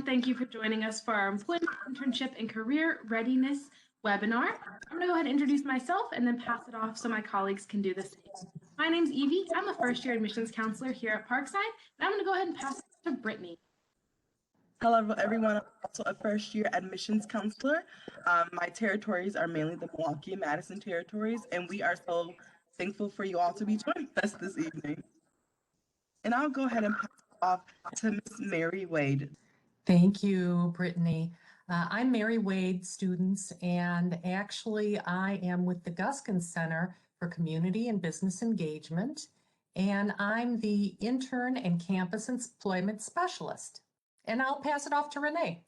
Thank you for joining us for our Employment, Internship, and Career Readiness webinar. I'm going to go ahead and introduce myself and then pass it off so my colleagues can do the same. My name's Evie. I'm a first-year admissions counselor here at Parkside, and I'm going to go ahead and pass it to Brittany. Hello, everyone. I'm also a first-year admissions counselor. My territories are mainly the Milwaukee and Madison territories, and we are so thankful for you all to be joining us this evening. And I'll go ahead and pass it off to Ms. Mary Wade. Thank you, Brittany. I'm Mary Wade, students, and actually I am with the Guskin Center for Community and Business Engagement, and I'm the Intern and Campus Employment Specialist. And I'll pass it off to Renee.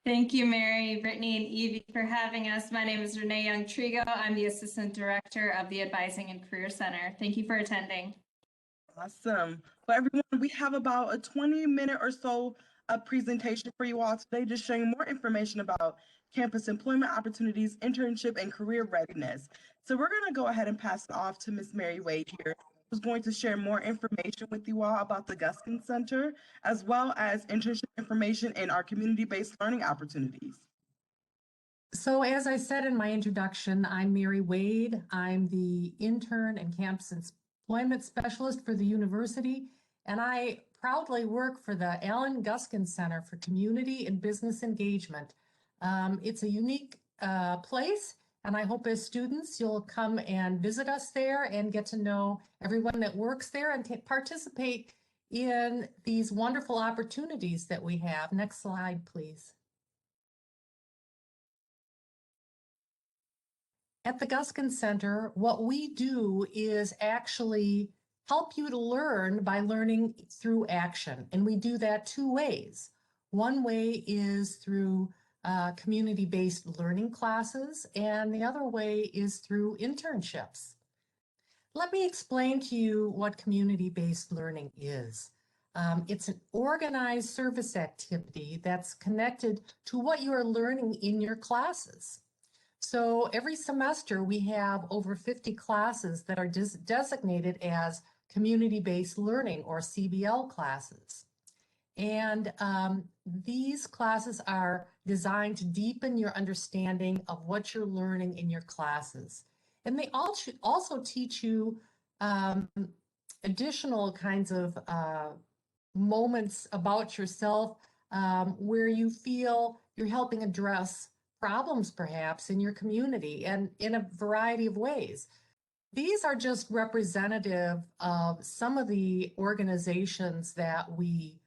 Thank you, Mary, Brittany, and Evie for having us. My name is Renee Young-Trigo. I'm the Assistant Director of the Advising and Career Center. Thank you for attending. Awesome. Well, everyone, we have about a 20-minute or so presentation for you all today, just sharing more information about campus employment opportunities, internship, and career readiness. So we're going to go ahead and pass it off to Ms. Mary Wade here, who's going to share more information with you all about the Guskin Center, as well as internship information and our community-based learning opportunities. So as I said in my introduction, I'm Mary Wade. I'm the Intern and Campus Employment Specialist for the university, and I proudly work for the Alan Guskin Center for Community and Business Engagement. It's a unique place, and I hope as students you'll come and visit us there and get to know everyone that works there and participate in these wonderful opportunities that we have. Next slide, please. At the Guskin Center, what we do is actually help you to learn by learning through action. And we do that two ways. One way is through community-based learning classes, and the other way is through internships. Let me explain to you what community-based learning is. It's an organized service activity that's connected to what you are learning in your classes. So every semester we have over 50 classes that are designated as community-based learning or CBL classes. And these classes are designed to deepen your understanding of what you're learning in your classes. And they also teach you additional kinds of moments about yourself where you feel you're helping address problems perhaps in your community and in a variety of ways. These are just representative of some of the organizations that we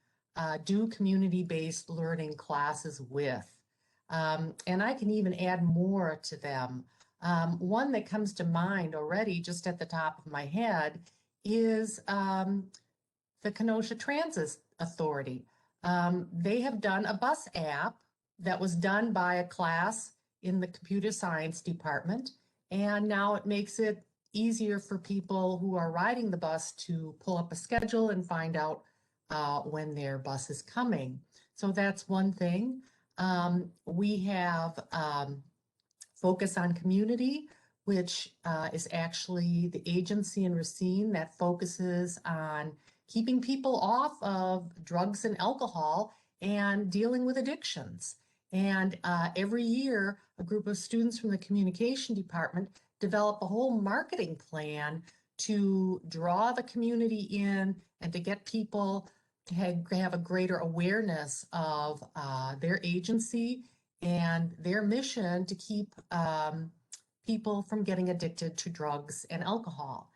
do community-based learning classes with. And I can even add more to them. One that comes to mind already just at the top of my head is the Kenosha Transit Authority. They have done a bus app that was done by a class in the computer science department, and now it makes it easier for people who are riding the bus to pull up a schedule and find out when their bus is coming. So that's one thing. We have Focus on Community, which is actually the agency in Racine that focuses on keeping people off of drugs and alcohol and dealing with addictions. And every year, a group of students from the communication department develop a whole marketing plan to draw the community in and to get people to have a greater awareness of their agency and their mission to keep people from getting addicted to drugs and alcohol.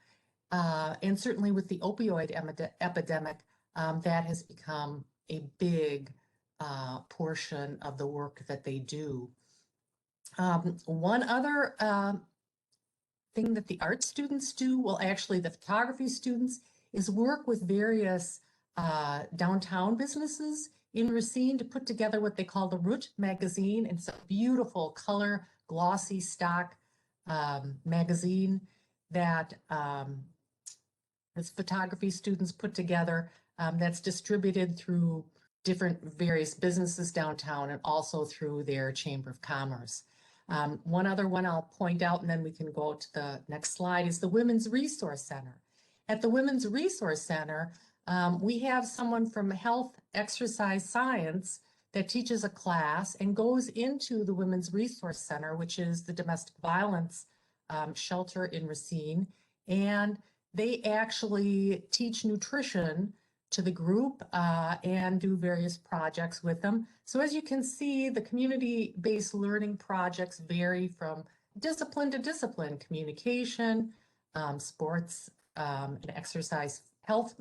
And certainly with the opioid epidemic, that has become a big portion of the work that they do. One other thing that the art students do, well, actually the photography students, is work with various downtown businesses in Racine to put together what they call the Root magazine. It's a beautiful color, glossy stock magazine that this photography students put together that's distributed through different various businesses downtown and also through their Chamber of Commerce. One other one I'll point out, and then we can go to the next slide, is the Women's Resource Center. At the Women's Resource Center, We have someone from health exercise science that teaches a class and goes into the Women's Resource Center, which is the domestic violence shelter in Racine. And they actually teach nutrition to the group and do various projects with them. So as you can see, the community-based learning projects vary from discipline to discipline: communication, sports and exercise health,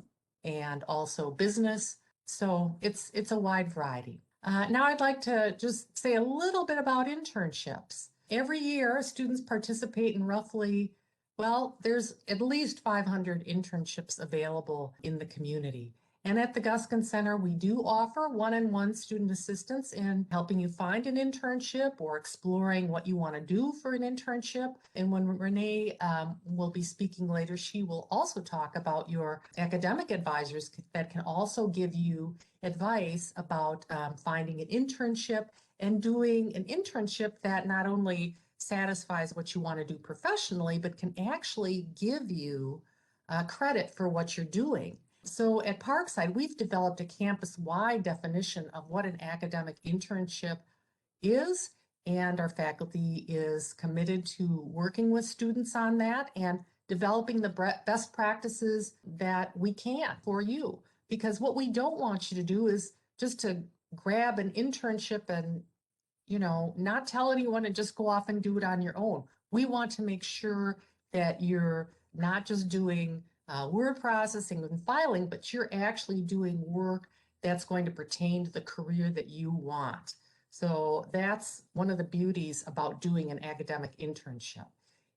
and also business. So it's a wide variety. Now I'd like to just say a little bit about internships. Every year, students participate in roughly, well, there's at least 500 internships available in the community. And at the Guskin Center, we do offer one-on-one student assistance in helping you find an internship or exploring what you want to do for an internship. And when Renee will be speaking later, she will also talk about your academic advisors that can also give you advice about finding an internship and doing an internship that not only satisfies what you want to do professionally, but can actually give you credit for what you're doing. So at Parkside, we've developed a campus-wide definition of what an academic internship is, and our faculty is committed to working with students on that and developing the best practices that we can for you. Because what we don't want you to do is just to grab an internship and, not tell anyone and just go off and do it on your own. We want to make sure that you're not just doing word processing and filing, but you're actually doing work that's going to pertain to the career that you want. So that's one of the beauties about doing an academic internship,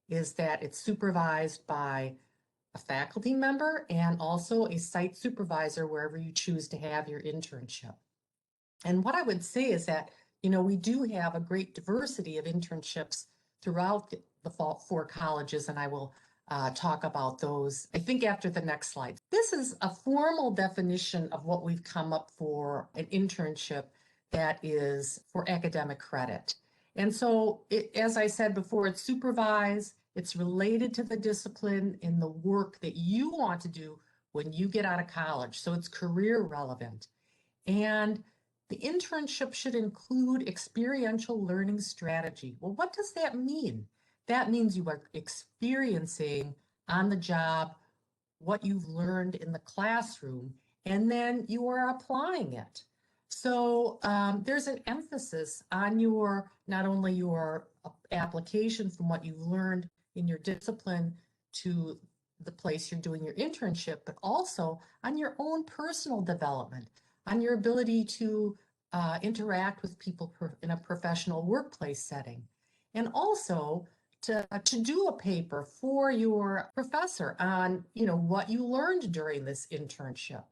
is that it's supervised by a faculty member and also a site supervisor wherever you choose to have your internship. And what I would say is that, we do have a great diversity of internships throughout the 4 colleges, and I will talk about those, I think, after the next slide. This is a formal definition of what we've come up for an internship that is for academic credit. And so, as I said before, it's supervised, it's related to the discipline in the work that you want to do when you get out of college. So it's career relevant. And the internship should include experiential learning strategy. Well, what does that mean? That means you are experiencing on the job what you've learned in the classroom, and then you are applying it. So there's an emphasis on not only your application from what you've learned in your discipline to the place you're doing your internship, but also on your own personal development, on your ability to interact with people in a professional workplace setting, and also to do a paper for your professor on, what you learned during this internship.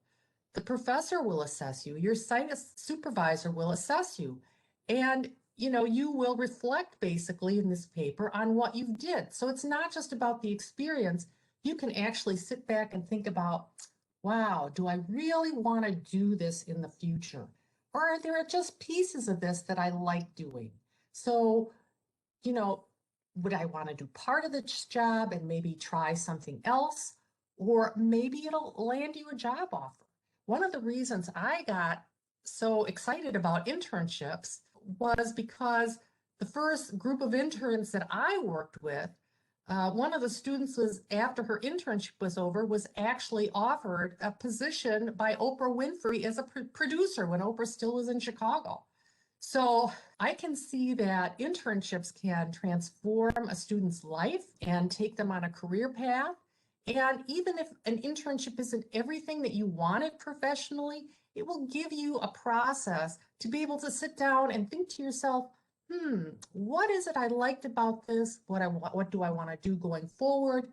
The professor will assess you, your site supervisor will assess you, and, you will reflect basically in this paper on what you did. So it's not just about the experience. You can actually sit back and think about, wow, do I really want to do this in the future? Or are there just pieces of this that I like doing? So, would I want to do part of this job and maybe try something else? Or maybe it'll land you a job offer. One of the reasons I got so excited about internships was because the first group of interns that I worked with, one of the students was, after her internship was over, was actually offered a position by Oprah Winfrey as a producer when Oprah still was in Chicago. So I can see that internships can transform a student's life and take them on a career path. And even if an internship isn't everything that you wanted professionally, it will give you a process to be able to sit down and think to yourself, what is it I liked about this? What do I want to do going forward?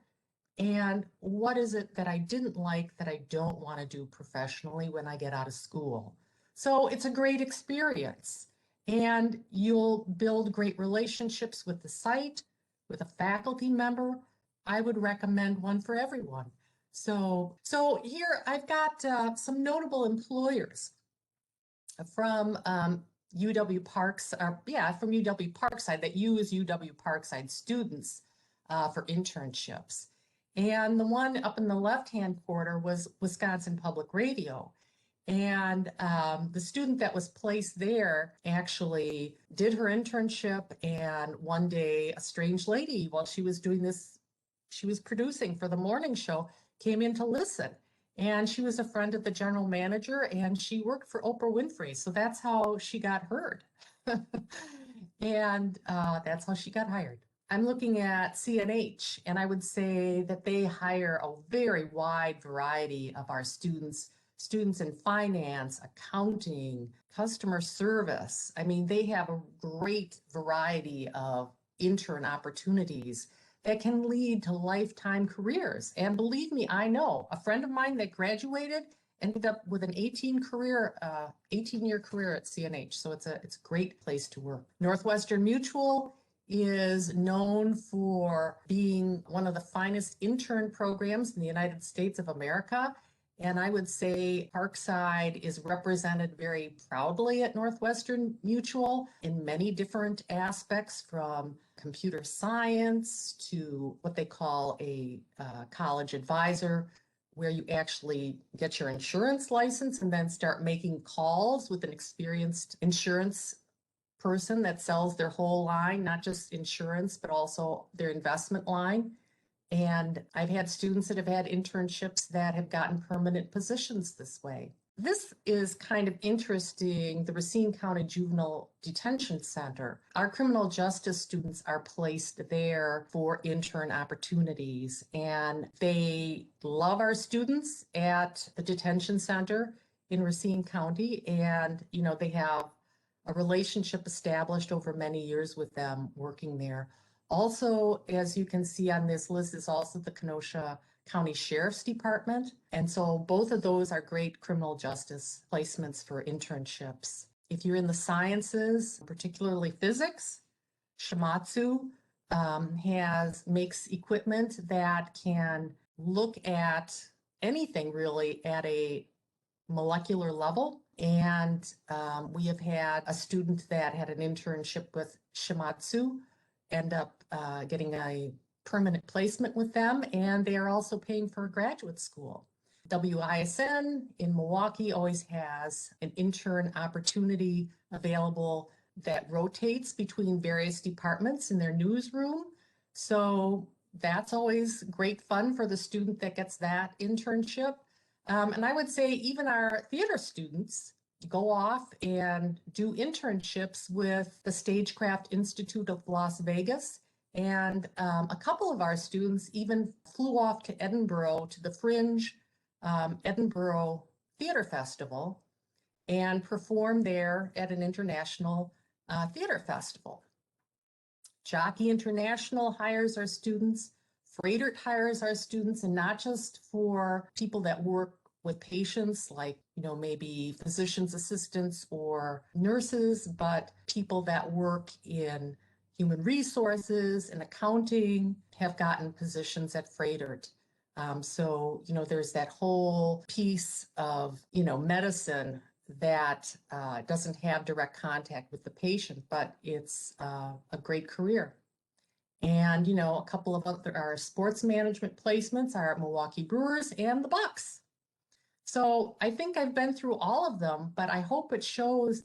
And what is it that I didn't like that I don't want to do professionally when I get out of school? So it's a great experience. And you'll build great relationships with the site, with a faculty member. I would recommend one for everyone. So here I've got some notable employers from UW Parks, from UW Parkside that use UW Parkside students for internships. And the one up in the left-hand corner was Wisconsin Public Radio. And the student that was placed there actually did her internship. And one day, a strange lady, while she was doing this, she was producing for the morning show, came in to listen. And she was a friend of the general manager, and she worked for Oprah Winfrey. So that's how she got heard. And that's how she got hired. I'm looking at CNH, and I would say that they hire a very wide variety of our students in finance, accounting, customer service. I mean, they have a great variety of intern opportunities that can lead to lifetime careers. And believe me, I know a friend of mine that graduated ended up with an 18-year career at CNH. So it's a great place to work. Northwestern Mutual is known for being one of the finest intern programs in the United States of America. And I would say Parkside is represented very proudly at Northwestern Mutual in many different aspects, from computer science to what they call a college advisor, where you actually get your insurance license and then start making calls with an experienced insurance person that sells their whole line, not just insurance, but also their investment line. And I've had students that have had internships that have gotten permanent positions this way. This is kind of interesting, the Racine County Juvenile Detention Center. Our criminal justice students are placed there for intern opportunities, and they love our students at the detention center in Racine County. And, you know, they have a relationship established over many years with them working there. Also, as you can see on this list, is also the Kenosha County Sheriff's Department. And so both of those are great criminal justice placements for internships. If you're in the sciences, particularly physics, Shimatsu makes equipment that can look at anything really at a molecular level. And we have had a student that had an internship with Shimatsu end up getting a permanent placement with them, and they are also paying for a graduate school. WISN in Milwaukee always has an intern opportunity available that rotates between various departments in their newsroom. So that's always great fun for the student that gets that internship. And I would say even our theater students go off and do internships with the Stagecraft Institute of Las Vegas. And a couple of our students even flew off to Edinburgh to the Fringe Edinburgh Theater Festival and performed there at an international theater festival. Jockey International hires our students. Freighter hires our students, and not just for people that work with patients, like, you know, maybe physician's assistants or nurses, but people that work in human resources and accounting have gotten positions at Freighter. So, you know, there's that whole piece of, you know, medicine that doesn't have direct contact with the patient, but it's a great career. And, you know, a couple of our sports management placements are at Milwaukee Brewers and the Bucks. So I think I've been through all of them, but I hope it shows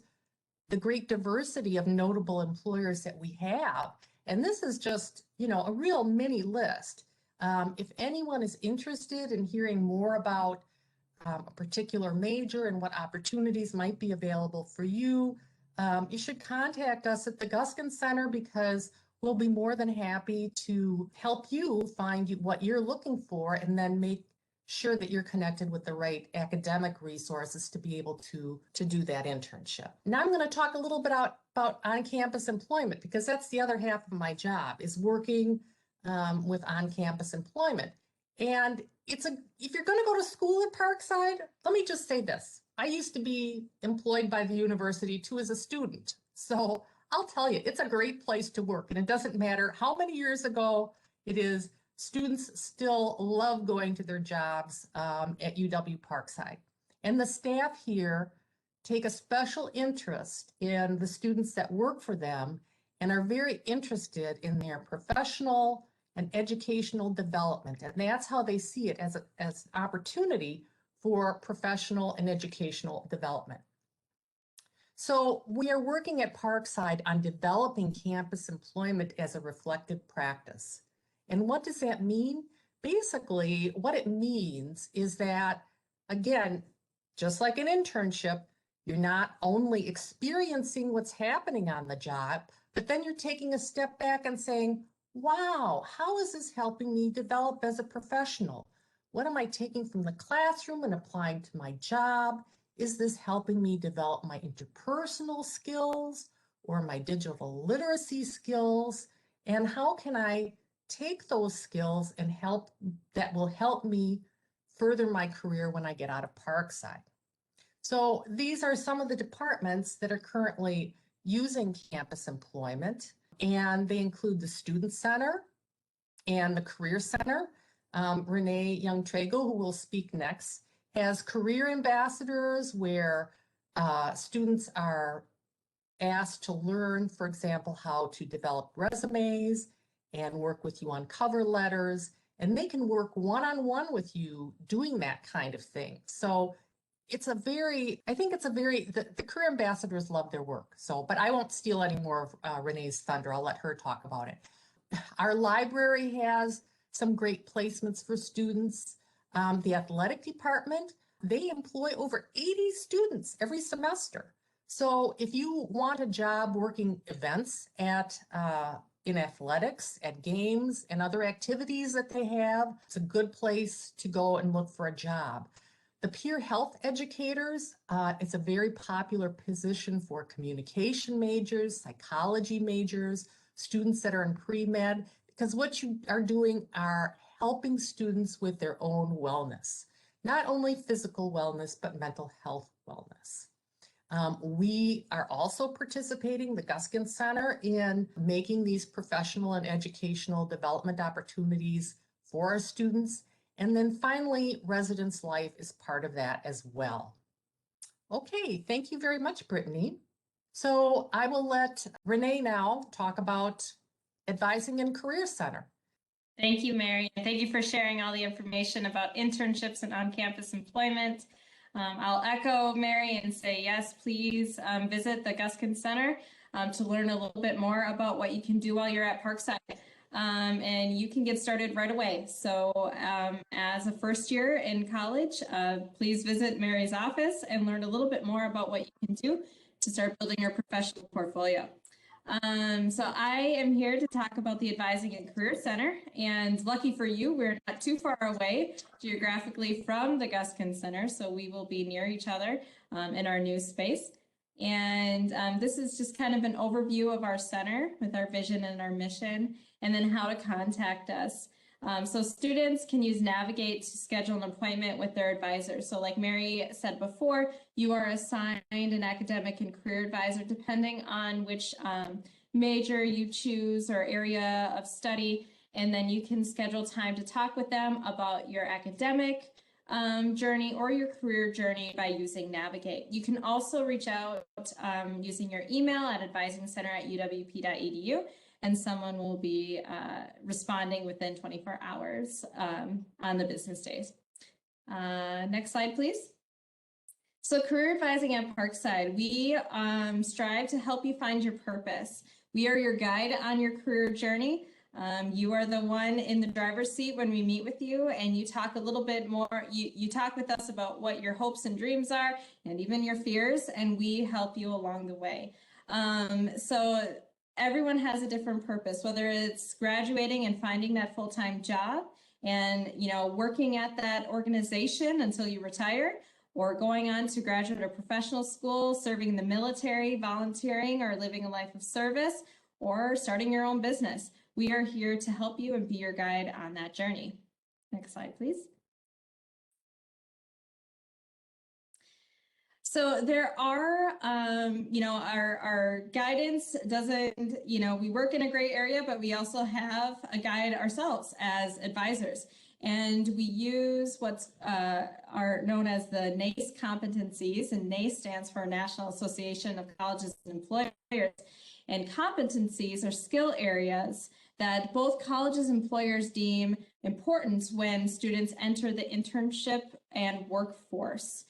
the great diversity of notable employers that we have. And this is just, you know, a real mini list. If anyone is interested in hearing more about a particular major and what opportunities might be available for you, you should contact us at the Guskin Center, because we'll be more than happy to help you find what you're looking for and then make sure that you're connected with the right academic resources to be able to do that internship. Now I'm going to talk a little bit about on-campus employment, because that's the other half of my job, is working with on-campus employment. And if you're going to go to school at Parkside, let me just say this. I used to be employed by the university too as a student. So I'll tell you, it's a great place to work. And it doesn't matter how many years ago it is, students still love going to their jobs at UW Parkside. And the staff here take a special interest in the students that work for them and are very interested in their professional and educational development. And that's how they see it, as an opportunity for professional and educational development. So we are working at Parkside on developing campus employment as a reflective practice. And what does that mean? Basically, what it means is that, again, just like an internship, you're not only experiencing what's happening on the job, but then you're taking a step back and saying, wow, how is this helping me develop as a professional? What am I taking from the classroom and applying to my job? Is this helping me develop my interpersonal skills or my digital literacy skills? And how can I take those skills and that will help me further my career when I get out of Parkside? So these are some of the departments that are currently using campus employment, and they include the Student Center and the Career Center. Renee Young-Trago, who will speak next, has career ambassadors where students are asked to learn, for example, how to develop resumes and work with you on cover letters, and they can work one-on-one with you doing that kind of thing. So it's the career ambassadors love their work. So, but I won't steal any more of Renee's thunder. I'll let her talk about it. Our library has some great placements for students. The athletic department, they employ over 80 students every semester. So if you want a job working events in athletics, at games and other activities that they have, it's a good place to go and look for a job. The peer health educators, it's a very popular position for communication majors, psychology majors, students that are in pre-med, because what you are doing are helping students with their own wellness, not only physical wellness, but mental health wellness. We are also participating, the Guskin Center, in making these professional and educational development opportunities for our students. And then finally, Residence Life is part of that as well. Okay, thank you very much, Brittany. So I will let Renee now talk about Advising and Career Center. Thank you, Mary. And thank you for sharing all the information about internships and on-campus employment. I'll echo Mary and say, yes, please visit the Guskin Center to learn a little bit more about what you can do while you're at Parkside. And you can get started right away. So as a first year in college, please visit Mary's office and learn a little bit more about what you can do to start building your professional portfolio. So I am here to talk about the Advising and Career Center, and lucky for you, we're not too far away geographically from the Guskin Center, so we will be near each other in our new space. And this is just kind of an overview of our center with our vision and our mission, and then how to contact us. So students can use Navigate to schedule an appointment with their advisor. So like Mary said before, you are assigned an academic and career advisor depending on which major you choose or area of study. And then you can schedule time to talk with them about your academic journey or your career journey by using Navigate. You can also reach out using your email at advisingcenter@uwp.edu. and someone will be responding within 24 hours on the business days. Next slide, please. So career advising at Parkside, we strive to help you find your purpose. We are your guide on your career journey. You are the one in the driver's seat when we meet with you, and you talk a little bit more, you talk with us about what your hopes and dreams are, and even your fears, and we help you along the way. So everyone has a different purpose, whether it's graduating and finding that full-time job and, you know, working at that organization until you retire, or going on to graduate or professional school, serving in the military, volunteering, or living a life of service, or starting your own business. We are here to help you and be your guide on that journey. Next slide, please. So there are, you know, our guidance doesn't, you know, we work in a gray area, but we also have a guide ourselves as advisors. And we use what's are known as the NACE competencies, and NACE stands for National Association of Colleges and Employers. And competencies are skill areas that both colleges and employers deem important when students enter the internship and workforce.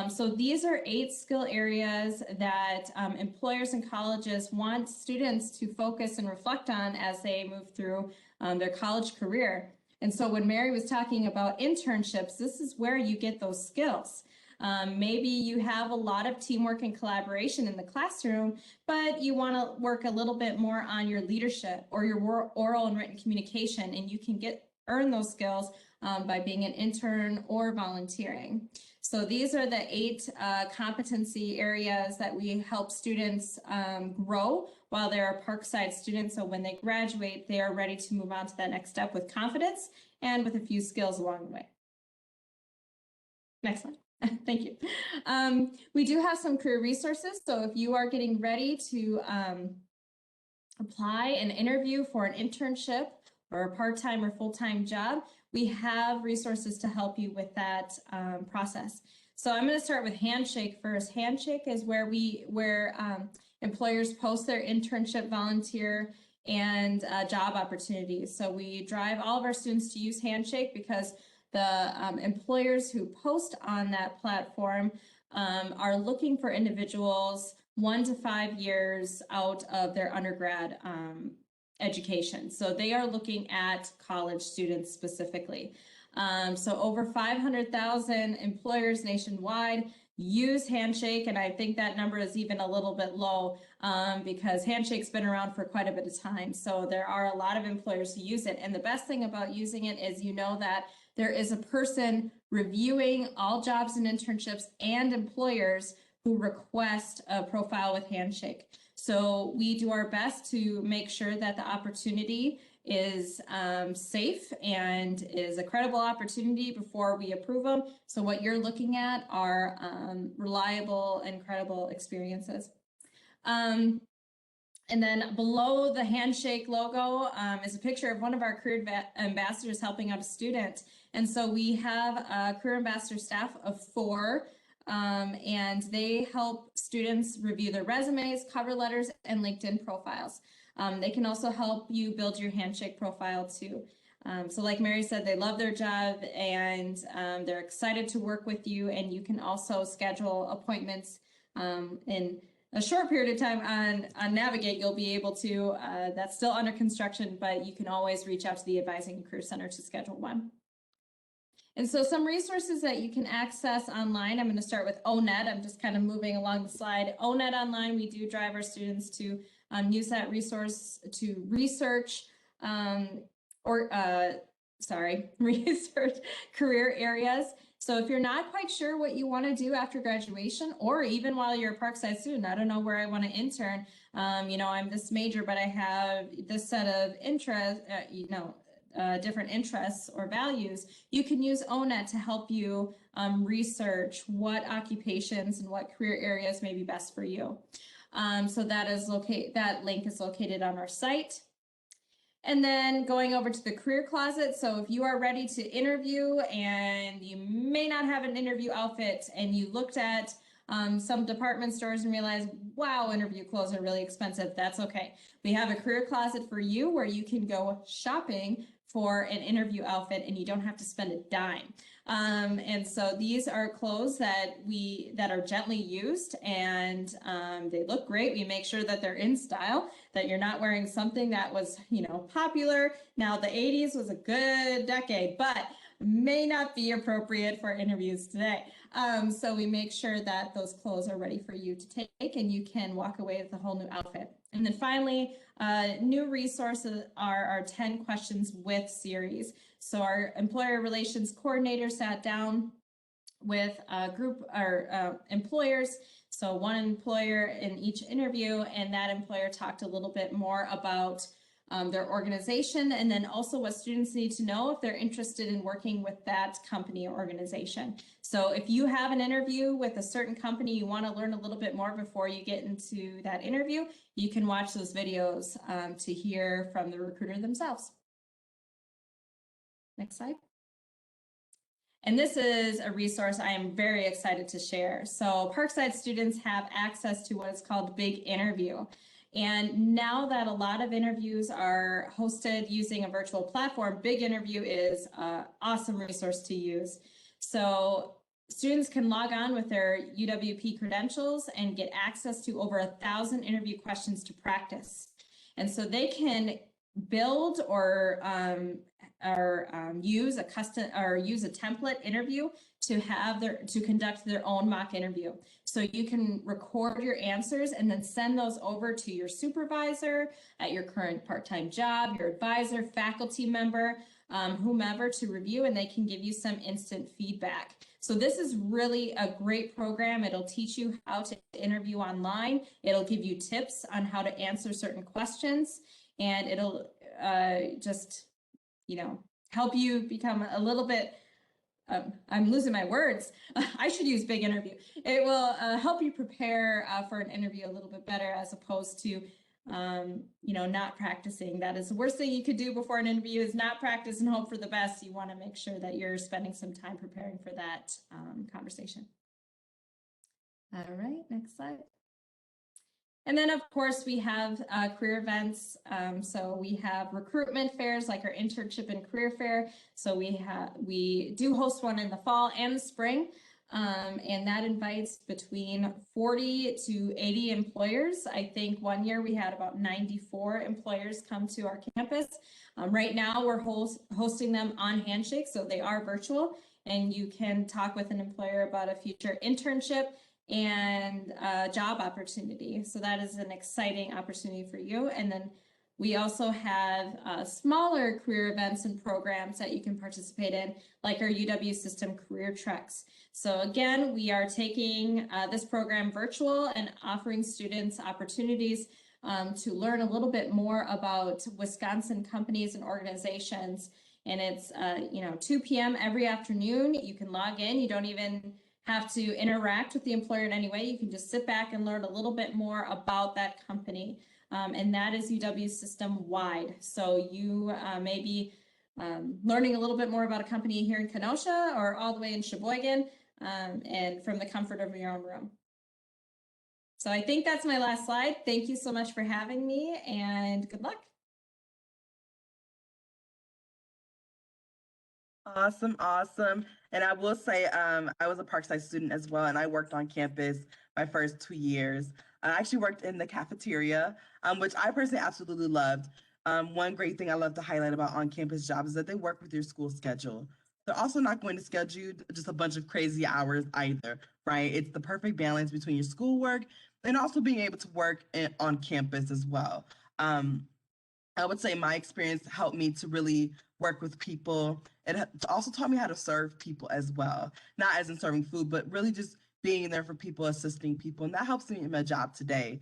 So these are 8 skill areas that employers and colleges want students to focus and reflect on as they move through their college career. And so when Mary was talking about internships, this is where you get those skills. Maybe you have a lot of teamwork and collaboration in the classroom, but you want to work a little bit more on your leadership or your oral and written communication, and you can earn those skills by being an intern or volunteering. So these are the 8 competency areas that we help students grow while they're Parkside students. So when they graduate, they are ready to move on to that next step with confidence and with a few skills along the way. Next slide. Thank you. We do have some career resources. So if you are getting ready to apply and interview for an internship or a part-time or full-time job, we have resources to help you with that process. So I'm going to start with Handshake first. Handshake is where employers post their internship, volunteer, and job opportunities. So we drive all of our students to use Handshake because the employers who post on that platform are looking for individuals 1 to 5 years out of their undergrad education. So they are looking at college students specifically. So over 500,000 employers nationwide use Handshake, and I think that number is even a little bit low because Handshake's been around for quite a bit of time. So there are a lot of employers who use it. And the best thing about using it is you know that there is a person reviewing all jobs and internships and employers who request a profile with Handshake. So we do our best to make sure that the opportunity is safe and is a credible opportunity before we approve them. So what you're looking at are reliable and credible experiences. And then below the Handshake logo is a picture of one of our career ambassadors helping out a student. And so we have a career ambassador staff of 4, and they help students review their resumes, cover letters, and LinkedIn profiles. They can also help you build your Handshake profile too. So like Mary said, they love their job and they're excited to work with you, and you can also schedule appointments in a short period of time on Navigate. You'll be able to, that's still under construction, but you can always reach out to the Advising and Career Center to schedule one. And so some resources that you can access online, I'm going to start with ONET. I'm just kind of moving along the slide. ONET online, we do drive our students to use that resource to research research career areas. So if you're not quite sure what you want to do after graduation, or even while you're a Parkside student, I don't know where I want to intern, I'm this major, but I have this set of interests, different interests or values, you can use ONET to help you research what occupations and what career areas may be best for you. So that link is located on our site. And then going over to the career closet. So if you are ready to interview and you may not have an interview outfit, and you looked at some department stores and realized, wow, interview clothes are really expensive, that's okay. We have a career closet for you where you can go shopping for an interview outfit and you don't have to spend a dime. And so these are clothes that are gently used, and they look great. We make sure that they're in style, that you're not wearing something that was, popular. Now the 80s was a good decade, but may not be appropriate for interviews today. So we make sure that those clothes are ready for you to take, and you can walk away with a whole new outfit. And then finally, new resources are our 10 Questions With series. So our employer relations coordinator sat down with a group of employers, so one employer in each interview, and that employer talked a little bit more about their organization, and then also what students need to know if they're interested in working with that company or organization. So if you have an interview with a certain company, you want to learn a little bit more before you get into that interview, you can watch those videos to hear from the recruiter themselves. Next slide. And this is a resource I am very excited to share. So Parkside students have access to what is called Big Interview. And now that a lot of interviews are hosted using a virtual platform, Big Interview is an awesome resource to use. So students can log on with their UWP credentials and get access to over 1,000 interview questions to practice. And so they can build or use a template interview to conduct their own mock interview. So you can record your answers and then send those over to your supervisor at your current part-time job, your advisor, faculty member, whomever to review, and they can give you some instant feedback. So this is really a great program. It'll teach you how to interview online. It'll give you tips on how to answer certain questions, and it'll just, help you become a little bit, I'm losing my words. I should use Big Interview. It will help you prepare for an interview a little bit better, as opposed to, not practicing. That is the worst thing you could do before an interview, is not practice and hope for the best. You want to make sure that you're spending some time preparing for that conversation. All right, next slide. And then, of course, we have career events. So we have recruitment fairs like our internship and career fair. So we do host one in the fall and the spring, and that invites between 40 to 80 employers. I think one year we had about 94 employers come to our campus. Right now we're hosting them on Handshake, so they are virtual, and you can talk with an employer about a future internship and job opportunity. So that is an exciting opportunity for you. And then we also have smaller career events and programs that you can participate in, like our UW System Career Treks. So again, we are taking this program virtual and offering students opportunities to learn a little bit more about Wisconsin companies and organizations. And it's 2 p.m. every afternoon. You can log in. You don't even have to interact with the employer in any way. You can just sit back and learn a little bit more about that company. And that is UW system wide. So you may be learning a little bit more about a company here in Kenosha or all the way in Sheboygan, and from the comfort of your own room. So I think that's my last slide. Thank you so much for having me, and good luck. Awesome, awesome. And I will say, I was a Parkside student as well, and I worked on campus my first 2 years. I actually worked in the cafeteria, which I personally absolutely loved. One great thing I love to highlight about on-campus jobs is that they work with your school schedule. They're also not going to schedule you just a bunch of crazy hours either, right? It's the perfect balance between your schoolwork and also being able to work on campus as well. I would say my experience helped me to really work with people. It also taught me how to serve people as well, not as in serving food, but really just being there for people, assisting people. And that helps me in my job today,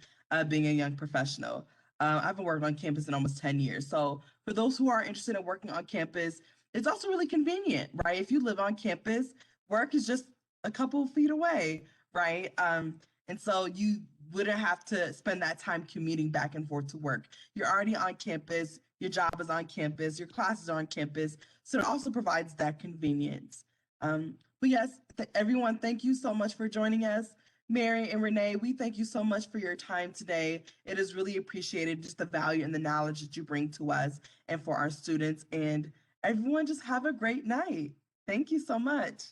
being a young professional. I've been working on campus in almost 10 years. So for those who are interested in working on campus, it's also really convenient, right? If you live on campus, work is just a couple of feet away, right? And so you wouldn't have to spend that time commuting back and forth to work. You're already on campus, your job is on campus, your classes are on campus, so it also provides that convenience. But yes, everyone, thank you so much for joining us. Mary and Renee, we thank you so much for your time today. It is really appreciated, just the value and the knowledge that you bring to us and for our students. And everyone, just have a great night. Thank you so much.